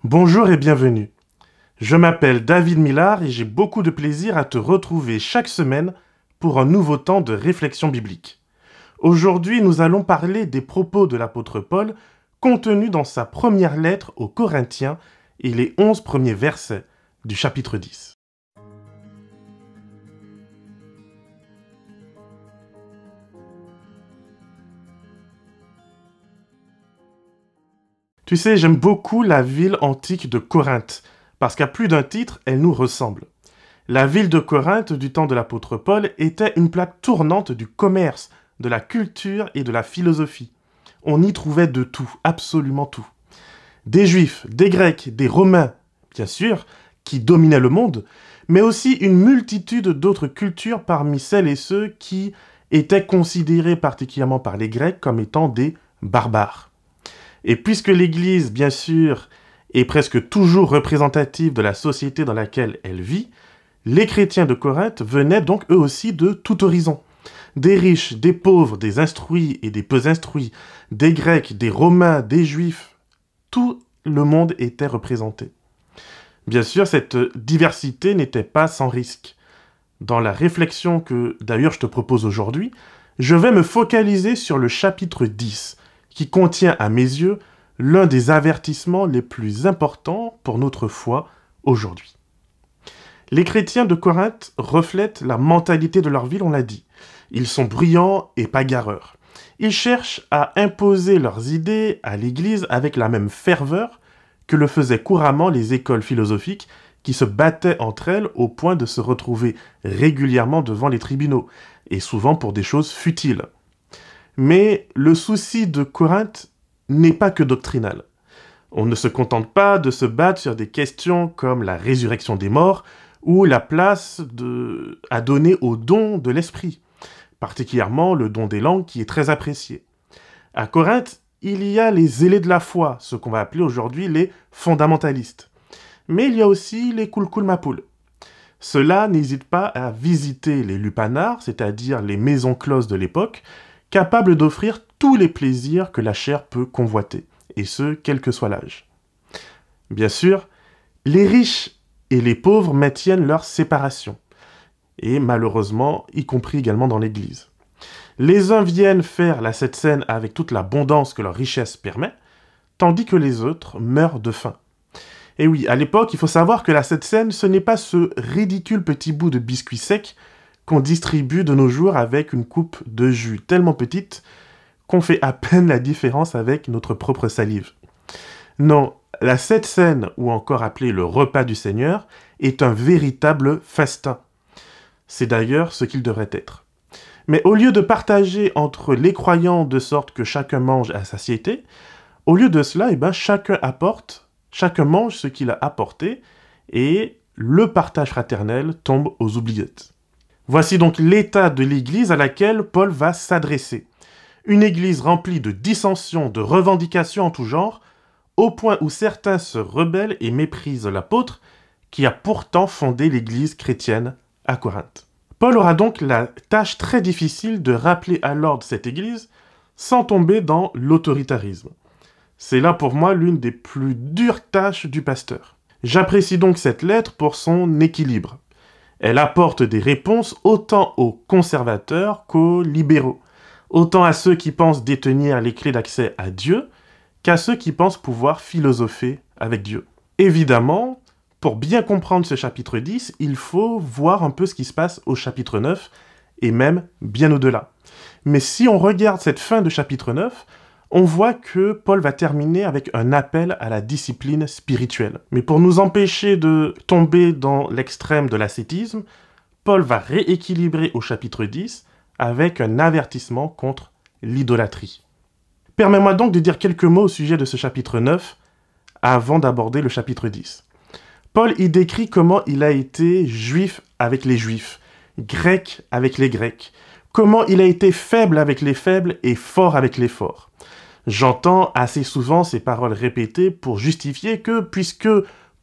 Bonjour et bienvenue. Je m'appelle David Millard et j'ai beaucoup de plaisir à te retrouver chaque semaine pour un nouveau temps de réflexion biblique. Aujourd'hui, nous allons parler des propos de l'apôtre Paul contenus dans sa première lettre aux Corinthiens et les 11 premiers versets du chapitre 10. Tu sais, j'aime beaucoup la ville antique de Corinthe, parce qu'à plus d'un titre, elle nous ressemble. La ville de Corinthe du temps de l'apôtre Paul était une plaque tournante du commerce, de la culture et de la philosophie. On y trouvait de tout, absolument tout. Des Juifs, des Grecs, des Romains, bien sûr, qui dominaient le monde, mais aussi une multitude d'autres cultures parmi celles et ceux qui étaient considérés particulièrement par les Grecs comme étant des barbares. Et puisque l'Église, bien sûr, est presque toujours représentative de la société dans laquelle elle vit, les chrétiens de Corinthe venaient donc eux aussi de tout horizon. Des riches, des pauvres, des instruits et des peu instruits, des Grecs, des Romains, des Juifs, tout le monde était représenté. Bien sûr, cette diversité n'était pas sans risque. Dans la réflexion que d'ailleurs je te propose aujourd'hui, je vais me focaliser sur le chapitre 10, qui contient à mes yeux l'un des avertissements les plus importants pour notre foi aujourd'hui. Les chrétiens de Corinthe reflètent la mentalité de leur ville, on l'a dit. Ils sont bruyants et bagarreurs. Ils cherchent à imposer leurs idées à l'Église avec la même ferveur que le faisaient couramment les écoles philosophiques qui se battaient entre elles au point de se retrouver régulièrement devant les tribunaux, et souvent pour des choses futiles. Mais le souci de Corinthe n'est pas que doctrinal. On ne se contente pas de se battre sur des questions comme la résurrection des morts ou la place à donner au don de l'esprit, particulièrement le don des langues qui est très apprécié. À Corinthe, il y a les zélés de la foi, ce qu'on va appeler aujourd'hui les fondamentalistes. Mais il y a aussi les coulcoul-mapoul. Ceux-là n'hésitent pas à visiter les lupanars, c'est-à-dire les maisons closes de l'époque, capables d'offrir tous les plaisirs que la chair peut convoiter, et ce, quel que soit l'âge. Bien sûr, les riches et les pauvres maintiennent leur séparation, et malheureusement, y compris également dans l'Église. Les uns viennent faire la Sainte Seine avec toute l'abondance que leur richesse permet, tandis que les autres meurent de faim. Et oui, à l'époque, il faut savoir que la Sainte Seine, ce n'est pas ce ridicule petit bout de biscuit sec qu'on distribue de nos jours avec une coupe de jus tellement petite qu'on fait à peine la différence avec notre propre salive. Non, la Sainte Seine, ou encore appelée le repas du Seigneur, est un véritable festin. C'est d'ailleurs ce qu'il devrait être. Mais au lieu de partager entre les croyants de sorte que chacun mange à satiété, au lieu de cela, chacun mange ce qu'il a apporté, et le partage fraternel tombe aux oubliettes. Voici donc l'état de l'Église à laquelle Paul va s'adresser. Une Église remplie de dissensions, de revendications en tout genre, au point où certains se rebellent et méprisent l'apôtre qui a pourtant fondé l'Église chrétienne à Corinthe. Paul aura donc la tâche très difficile de rappeler à l'ordre cette Église sans tomber dans l'autoritarisme. C'est là pour moi l'une des plus dures tâches du pasteur. J'apprécie donc cette lettre pour son équilibre. Elle apporte des réponses autant aux conservateurs qu'aux libéraux, autant à ceux qui pensent détenir les clés d'accès à Dieu qu'à ceux qui pensent pouvoir philosopher avec Dieu. Évidemment, pour bien comprendre ce chapitre 10, il faut voir un peu ce qui se passe au chapitre 9 et même bien au-delà. Mais si on regarde cette fin de chapitre 9, on voit que Paul va terminer avec un appel à la discipline spirituelle. Mais pour nous empêcher de tomber dans l'extrême de l'ascétisme, Paul va rééquilibrer au chapitre 10 avec un avertissement contre l'idolâtrie. Permets-moi donc de dire quelques mots au sujet de ce chapitre 9 avant d'aborder le chapitre 10. Paul y décrit comment il a été juif avec les juifs, grec avec les grecs, comment il a été faible avec les faibles et fort avec les forts. J'entends assez souvent ces paroles répétées pour justifier que, puisque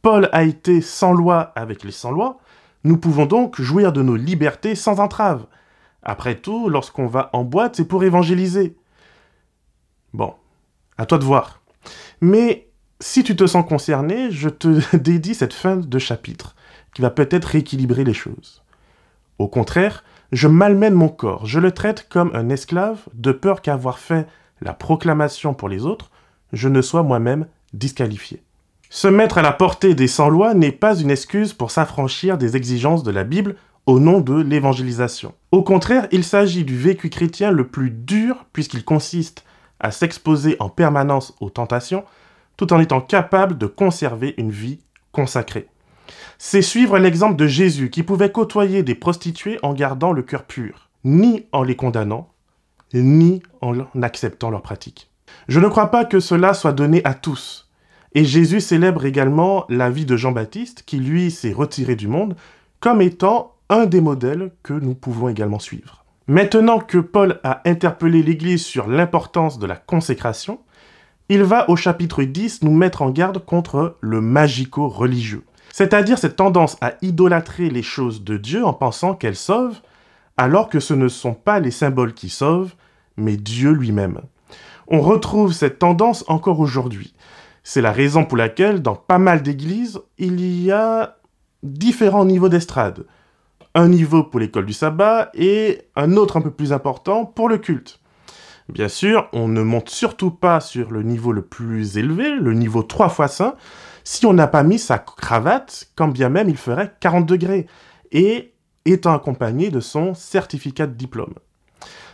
Paul a été sans loi avec les sans loi, nous pouvons donc jouir de nos libertés sans entrave. Après tout, lorsqu'on va en boîte, c'est pour évangéliser. Bon, à toi de voir. Mais Si tu te sens concerné, je te dédie cette fin de chapitre, qui va peut-être rééquilibrer les choses. Au contraire, je malmène mon corps, je le traite comme un esclave, de peur qu'avoir fait la proclamation pour les autres, je ne sois moi-même disqualifié. Se mettre à la portée des sans-lois n'est pas une excuse pour s'affranchir des exigences de la Bible au nom de l'évangélisation. Au contraire, il s'agit du vécu chrétien le plus dur puisqu'il consiste à s'exposer en permanence aux tentations tout en étant capable de conserver une vie consacrée. C'est suivre l'exemple de Jésus qui pouvait côtoyer des prostituées en gardant le cœur pur, ni en les condamnant, ni en acceptant leurs pratiques. Je ne crois pas que cela soit donné à tous. Et Jésus célèbre également la vie de Jean-Baptiste qui, lui, s'est retiré du monde comme étant un des modèles que nous pouvons également suivre. Maintenant que Paul a interpellé l'Église sur l'importance de la consécration, il va au chapitre 10 nous mettre en garde contre le magico-religieux, c'est-à-dire cette tendance à idolâtrer les choses de Dieu en pensant qu'elles sauvent, alors que ce ne sont pas les symboles qui sauvent, mais Dieu lui-même. On retrouve cette tendance encore aujourd'hui. C'est la raison pour laquelle, dans pas mal d'églises, il y a différents niveaux d'estrade. Un niveau pour l'école du sabbat et un autre un peu plus important pour le culte. Bien sûr, on ne monte surtout pas sur le niveau le plus élevé, le niveau 3 fois saint, si on n'a pas mis sa cravate, quand bien même il ferait 40 degrés, et étant accompagné de son certificat de diplôme.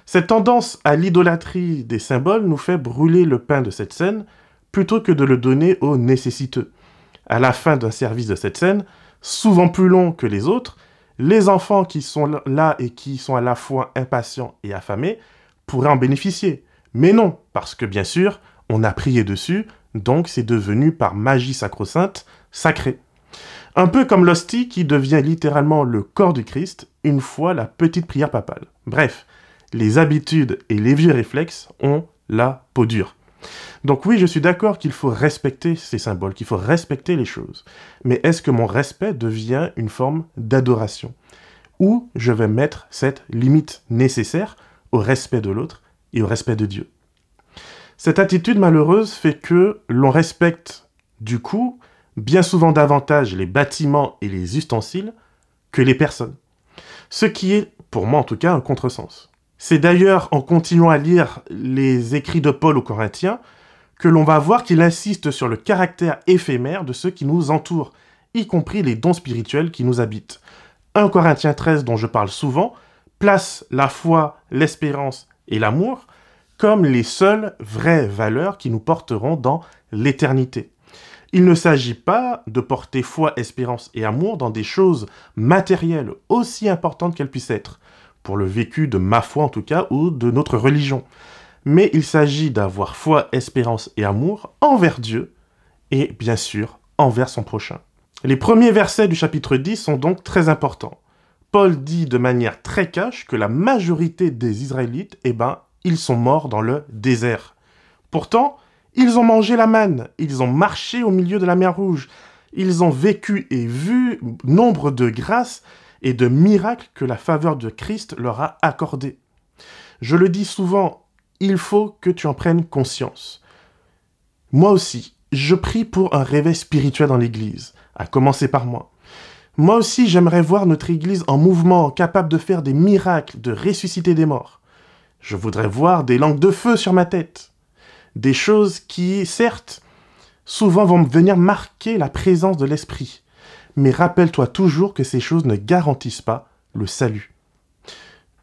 Cette tendance à l'idolâtrie des symboles nous fait brûler le pain de cette scène, plutôt que de le donner aux nécessiteux. À la fin d'un service de cette scène, souvent plus long que les autres, les enfants qui sont là et qui sont à la fois impatients et affamés pourraient en bénéficier. Mais non, parce que bien sûr, on a prié dessus, donc c'est devenu par magie sacro-sainte, sacré. Un peu comme l'hostie qui devient littéralement le corps du Christ une fois la petite prière papale. Bref, les habitudes et les vieux réflexes ont la peau dure. Donc oui, je suis d'accord qu'il faut respecter ces symboles, qu'il faut respecter les choses. Mais est-ce que mon respect devient une forme d'adoration? Où je vais mettre cette limite nécessaire au respect de l'autre et au respect de Dieu? Cette attitude malheureuse fait que l'on respecte, du coup, bien souvent davantage les bâtiments et les ustensiles que les personnes. Ce qui est, pour moi en tout cas, un contresens. C'est d'ailleurs en continuant à lire les écrits de Paul aux Corinthiens que l'on va voir qu'il insiste sur le caractère éphémère de ceux qui nous entourent, y compris les dons spirituels qui nous habitent. 1 Corinthiens 13, dont je parle souvent, place la foi, l'espérance et l'amour comme les seules vraies valeurs qui nous porteront dans l'éternité. Il ne s'agit pas de porter foi, espérance et amour dans des choses matérielles, aussi importantes qu'elles puissent être, pour le vécu de ma foi en tout cas, ou de notre religion. Mais il s'agit d'avoir foi, espérance et amour envers Dieu, et bien sûr, envers son prochain. Les premiers versets du chapitre 10 sont donc très importants. Paul dit de manière très cash que la majorité des Israélites, ils sont morts dans le désert. Pourtant, ils ont mangé la manne, ils ont marché au milieu de la mer Rouge, ils ont vécu et vu nombre de grâces et de miracles que la faveur de Christ leur a accordés. Je le dis souvent, il faut que tu en prennes conscience. Moi aussi, je prie pour un réveil spirituel dans l'Église, à commencer par moi. Moi aussi, j'aimerais voir notre Église en mouvement, capable de faire des miracles, de ressusciter des morts. Je voudrais voir des langues de feu sur ma tête. Des choses qui, certes, souvent vont venir marquer la présence de l'Esprit. Mais rappelle-toi toujours que ces choses ne garantissent pas le salut.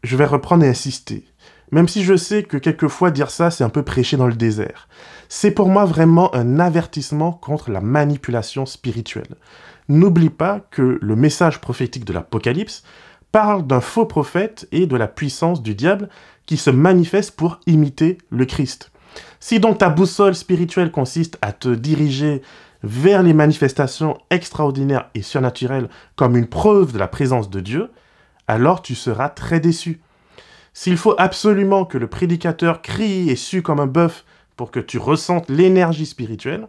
Je vais reprendre et insister. Même si je sais que quelquefois dire ça, c'est un peu prêcher dans le désert. C'est pour moi vraiment un avertissement contre la manipulation spirituelle. N'oublie pas que le message prophétique de l'Apocalypse parle d'un faux prophète et de la puissance du diable qui se manifeste pour imiter le Christ. Si donc ta boussole spirituelle consiste à te diriger vers les manifestations extraordinaires et surnaturelles comme une preuve de la présence de Dieu, alors tu seras très déçu. S'il faut absolument que le prédicateur crie et sue comme un bœuf pour que tu ressentes l'énergie spirituelle,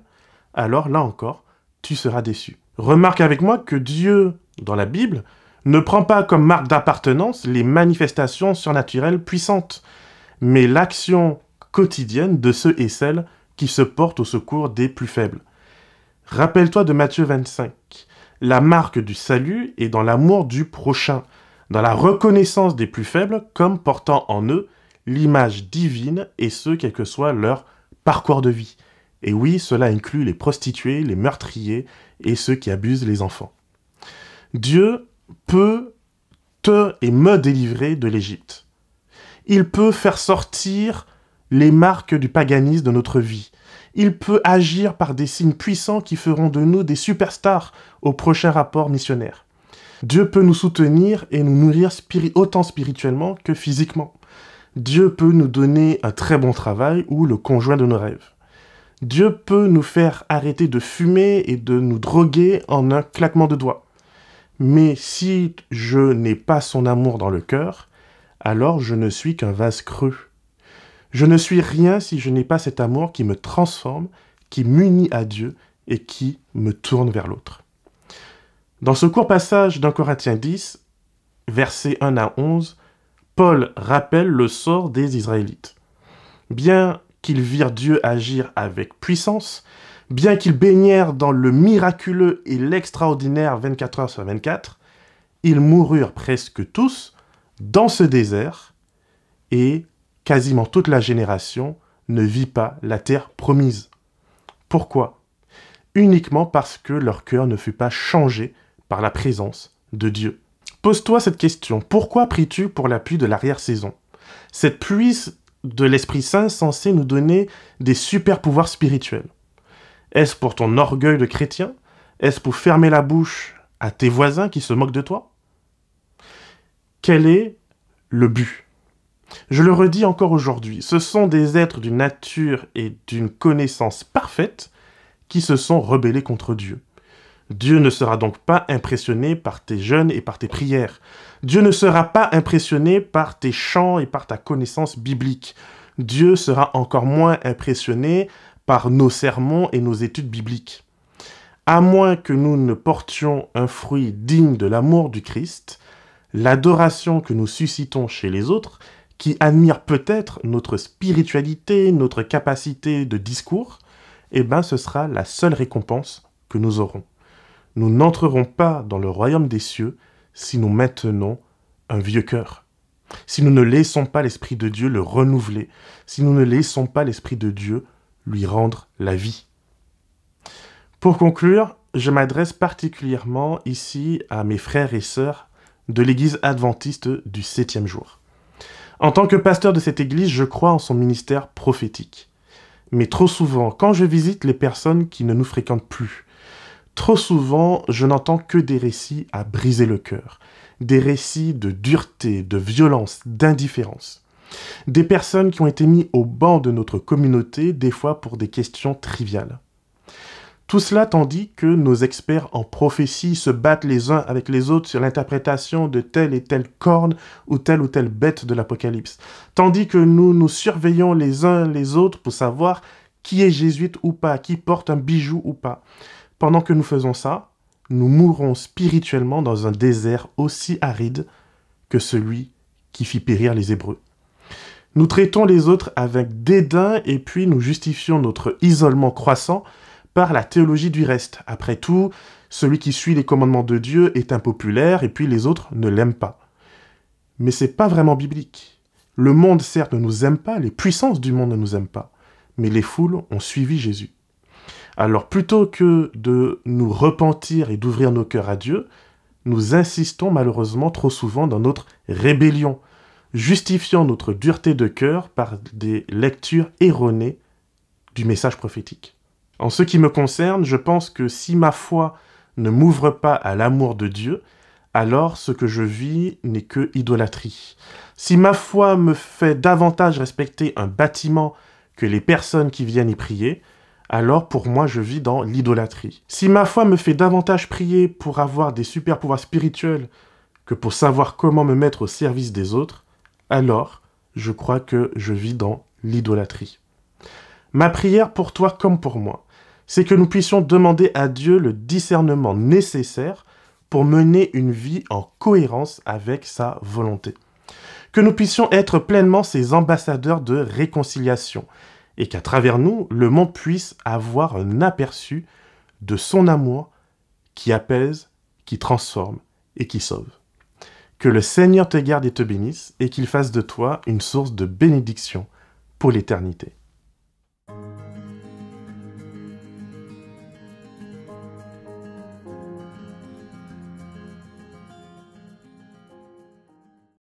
alors là encore, tu seras déçu. Remarque avec moi que Dieu, dans la Bible, ne prend pas comme marque d'appartenance les manifestations surnaturelles puissantes, mais l'action quotidienne de ceux et celles qui se portent au secours des plus faibles. Rappelle-toi de Matthieu 25. La marque du salut est dans l'amour du prochain, dans la reconnaissance des plus faibles comme portant en eux l'image divine et ce, quel que soit leur parcours de vie. Et oui, cela inclut les prostituées, les meurtriers et ceux qui abusent les enfants. Dieu peut te et me délivrer de l'Égypte. Il peut faire sortir les marques du paganisme de notre vie. Il peut agir par des signes puissants qui feront de nous des superstars au prochain rapport missionnaire. Dieu peut nous soutenir et nous nourrir autant spirituellement que physiquement. Dieu peut nous donner un très bon travail ou le conjoint de nos rêves. Dieu peut nous faire arrêter de fumer et de nous droguer en un claquement de doigts. Mais si je n'ai pas son amour dans le cœur, alors je ne suis qu'un vase creux. Je ne suis rien si je n'ai pas cet amour qui me transforme, qui m'unit à Dieu et qui me tourne vers l'autre. Dans ce court passage d'Un Corinthiens 10, versets 1 à 11, Paul rappelle le sort des Israélites. Bien qu'ils virent Dieu agir avec puissance, bien qu'ils baignèrent dans le miraculeux et l'extraordinaire 24 heures sur 24, ils moururent presque tous dans ce désert et quasiment toute la génération ne vit pas la terre promise. Pourquoi ? Uniquement parce que leur cœur ne fut pas changé par la présence de Dieu. Pose-toi cette question. Pourquoi pries-tu pour la pluie de l'arrière-saison ? Cette pluie de l'Esprit Saint censée nous donner des super pouvoirs spirituels. Est-ce pour ton orgueil de chrétien ? Est-ce pour fermer la bouche à tes voisins qui se moquent de toi ? Quel est le but ? Je le redis encore aujourd'hui, ce sont des êtres d'une nature et d'une connaissance parfaite qui se sont rebellés contre Dieu. Dieu ne sera donc pas impressionné par tes jeûnes et par tes prières. Dieu ne sera pas impressionné par tes chants et par ta connaissance biblique. Dieu sera encore moins impressionné par nos sermons et nos études bibliques. À moins que nous ne portions un fruit digne de l'amour du Christ, l'adoration que nous suscitons chez les autres, qui admirent peut-être notre spiritualité, notre capacité de discours, ce sera la seule récompense que nous aurons. Nous n'entrerons pas dans le royaume des cieux si nous maintenons un vieux cœur. Si nous ne laissons pas l'Esprit de Dieu le renouveler, si nous ne laissons pas l'Esprit de Dieu lui rendre la vie. Pour conclure, je m'adresse particulièrement ici à mes frères et sœurs de l'Église adventiste du 7e jour. En tant que pasteur de cette Église, je crois en son ministère prophétique. Mais trop souvent, quand je visite les personnes qui ne nous fréquentent plus, trop souvent, je n'entends que des récits à briser le cœur, des récits de dureté, de violence, d'indifférence. Des personnes qui ont été mises au banc de notre communauté, des fois pour des questions triviales. Tout cela tandis que nos experts en prophétie se battent les uns avec les autres sur l'interprétation de telle et telle corne ou telle bête de l'Apocalypse. Tandis que nous nous surveillons les uns les autres pour savoir qui est jésuite ou pas, qui porte un bijou ou pas. Pendant que nous faisons ça, nous mourrons spirituellement dans un désert aussi aride que celui qui fit périr les Hébreux. Nous traitons les autres avec dédain et puis nous justifions notre isolement croissant par la théologie du reste. Après tout, celui qui suit les commandements de Dieu est impopulaire et puis les autres ne l'aiment pas. Mais c'est pas vraiment biblique. Le monde certes ne nous aime pas, les puissances du monde ne nous aiment pas, mais les foules ont suivi Jésus. Alors plutôt que de nous repentir et d'ouvrir nos cœurs à Dieu, nous insistons malheureusement trop souvent dans notre rébellion, justifiant notre dureté de cœur par des lectures erronées du message prophétique. En ce qui me concerne, je pense que si ma foi ne m'ouvre pas à l'amour de Dieu, alors ce que je vis n'est que idolâtrie. Si ma foi me fait davantage respecter un bâtiment que les personnes qui viennent y prier, alors pour moi je vis dans l'idolâtrie. Si ma foi me fait davantage prier pour avoir des super pouvoirs spirituels que pour savoir comment me mettre au service des autres, alors je crois que je vis dans l'idolâtrie. Ma prière pour toi comme pour moi, c'est que nous puissions demander à Dieu le discernement nécessaire pour mener une vie en cohérence avec sa volonté. Que nous puissions être pleinement ses ambassadeurs de réconciliation et qu'à travers nous, le monde puisse avoir un aperçu de son amour qui apaise, qui transforme et qui sauve. Que le Seigneur te garde et te bénisse et qu'il fasse de toi une source de bénédiction pour l'éternité.